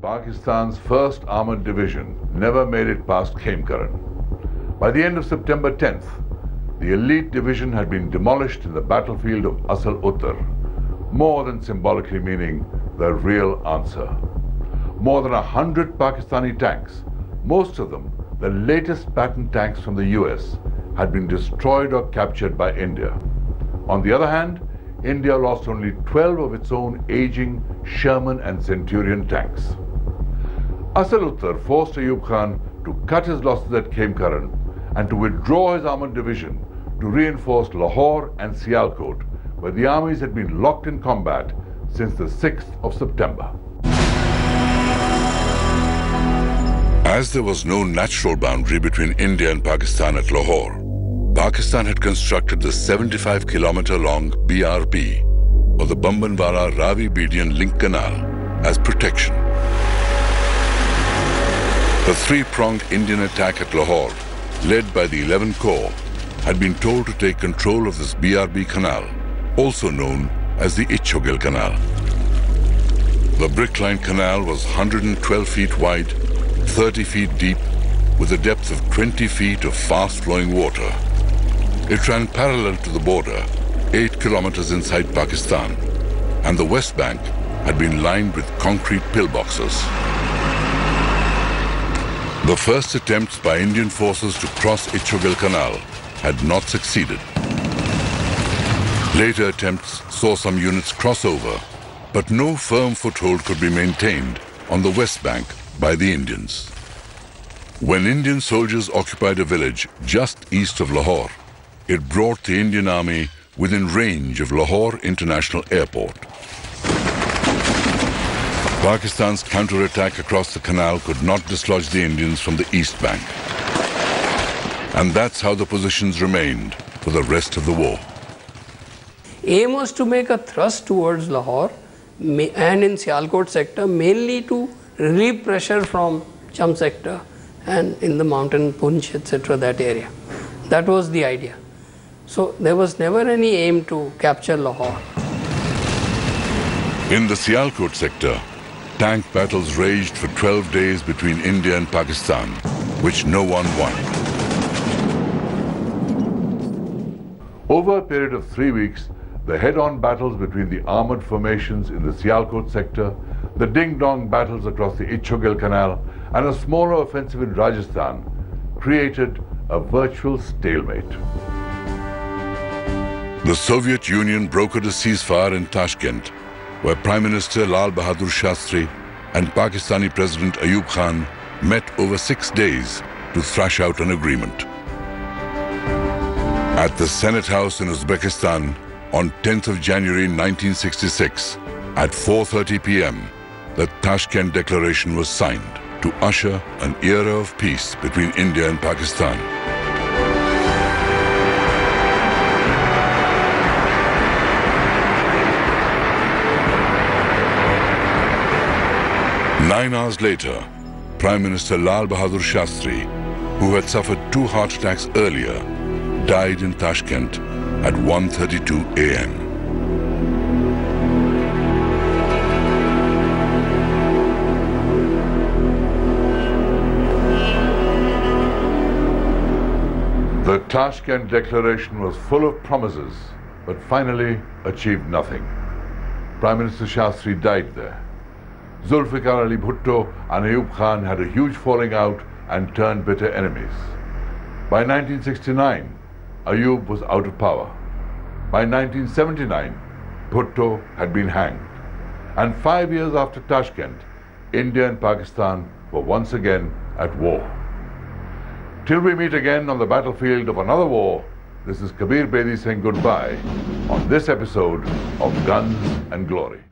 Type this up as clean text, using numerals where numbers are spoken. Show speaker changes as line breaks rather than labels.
Pakistan's first armored division never made it past Khemkaran. By the end of September 10th, the elite division had been demolished in the battlefield of Asal Uttar, more than symbolically meaning the real answer. More than 100 Pakistani tanks, most of them the latest patent tanks from the US, had been destroyed or captured by India. On the other hand, India lost only 12 of its own aging Sherman and Centurion tanks. Asal Uttar forced Ayub Khan to cut his losses at Khemkaran and to withdraw his armored division to reinforce Lahore and Sialkot, where the armies had been locked in combat since the 6th of September.
As there was no natural boundary between India and Pakistan at Lahore, Pakistan had constructed the 75-kilometer-long BRP, or the Bambanwala-Ravi-Bedian Link Canal, as protection. The three-pronged Indian attack at Lahore, led by the 11th Corps, had been told to take control of this BRB canal, also known as the Ichhogil Canal. The brick-lined canal was 112 feet wide, 30 feet deep, with a depth of 20 feet of fast-flowing water. It ran parallel to the border, 8 kilometers inside Pakistan, and the West Bank had been lined with concrete pillboxes. The first attempts by Indian forces to cross Ichhogil Canal had not succeeded. Later attempts saw some units cross over, but no firm foothold could be maintained on the West Bank by the Indians. When Indian soldiers occupied a village just east of Lahore, it brought the Indian army within range of Lahore International Airport. Pakistan's counterattack across the canal could not dislodge the Indians from the East Bank. And that's how the positions remained for the rest of the war.
Aim was to make a thrust towards Lahore and in Sialkot sector, mainly to relieve pressure from Cham sector and in the mountain Poonch, etc., that area. That was the idea. So there was never any aim to capture Lahore.
In the Sialkot sector, tank battles raged for 12 days between India and Pakistan, which no one won.
Over a period of 3 weeks, the head-on battles between the armored formations in the Sialkot sector, the ding-dong battles across the Ichhogil Canal, and a smaller offensive in Rajasthan created a virtual stalemate.
The Soviet Union brokered a ceasefire in Tashkent, where Prime Minister Lal Bahadur Shastri and Pakistani President Ayub Khan met over 6 days to thrash out an agreement. At the Senate House in Uzbekistan on 10th of January 1966, at 4:30 p.m., the Tashkent Declaration was signed to usher an era of peace between India and Pakistan. Nine hours later, Prime Minister Lal Bahadur Shastri, who had suffered 2 heart attacks earlier, died in Tashkent at 1:32 a.m.
The Tashkent Declaration was full of promises, but finally achieved nothing. Prime Minister Shastri died there. Zulfikar Ali Bhutto and Ayub Khan had a huge falling out and turned bitter enemies. By 1969, Ayub was out of power. By 1979, Bhutto had been hanged. And 5 years after Tashkent, India and Pakistan were once again at war. Till we meet again on the battlefield of another war, this is Kabir Bedi saying goodbye on this episode of Guns and Glory.